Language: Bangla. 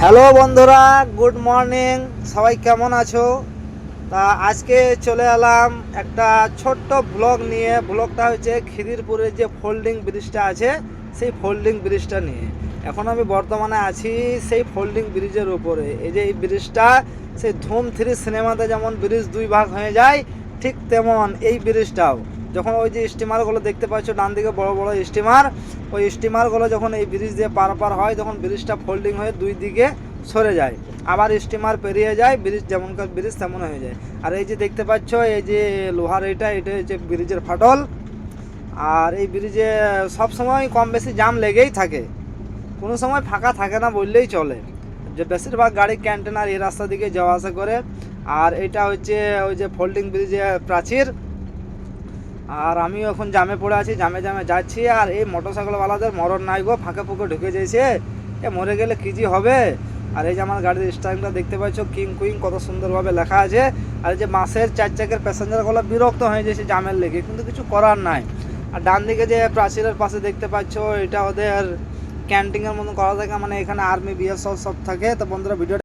হ্যালো বন্ধুরা, গুড মর্নিং। সবাই কেমন আছো? তা আজকে চলে এলাম একটা ছোট্ট ব্লগ নিয়ে। ব্লগটা হচ্ছে খিদিরপুরের যে ফোল্ডিং ব্রিজটা আছে, সেই ফোল্ডিং ব্রিজটা নিয়ে। এখন আমি বর্তমানে আছি সেই ফোল্ডিং ব্রিজের উপরে। এই যে এই ব্রিজটা, সেই ধুম 3 সিনেমাতে যেমন ব্রিজ দুই ভাগ হয়ে যায়, ঠিক তেমন এই ব্রিজটাও। যখন ওই যে স্টিমারগুলো দেখতে পাচ্ছ ডান দিকে, বড় বড় স্টিমার, ওই স্টিমারগুলো যখন এই ব্রিজ দিয়ে পার হয়, তখন ব্রিজটা ফোল্ডিং হয়ে দুই দিকে সরে যায়। আবার স্টিমার পেরিয়ে যায়, ব্রিজ যেমনকার ব্রিজ তেমন হয়ে যায়। আর এই যে দেখতে পাচ্ছ, এই যে লোহার এটা হচ্ছে ব্রিজের ফাটল। আর এই ব্রিজে সব সময় কম বেশি জাম লেগেই থাকে, কোনো সময় ফাঁকা থাকে না বললেই চলে। যে বেশিরভাগ গাড়ি ক্যান্টেনার এই রাস্তা দিকে যাওয়া আসা করে। আর এটা হচ্ছে ওই যে ফোল্ডিং ব্রিজের প্রাচীর। আর আমিও এখন জামে পড়ে আছি, জামে যাচ্ছি। আর এই মোটরসাইকেলওয়ালাদের মরণ নাই গো, ফাঁকে ফুঁকে ঢুকে যাইছে। এ মরে গেলে কী যে হবে। আর এই যে আমার গাড়ির স্টারিংটা দেখতে পাচ্ছ, কিং কুইং কত সুন্দরভাবে লেখা আছে। আর এই যে বাসের 4 চাকার প্যাসেঞ্জারগুলো বিরক্ত হয়ে যাচ্ছে জামের লেগে, কিন্তু কিছু করার নাই। আর ডান দিকে যে প্রাচীরের পাশে দেখতে পাচ্ছ, এটা ওদের ক্যান্টিনের মতো করা থাকে, মানে এখানে আর্মি বিএসএফ সব থাকে। তো বন্ধুরা, ভিডিও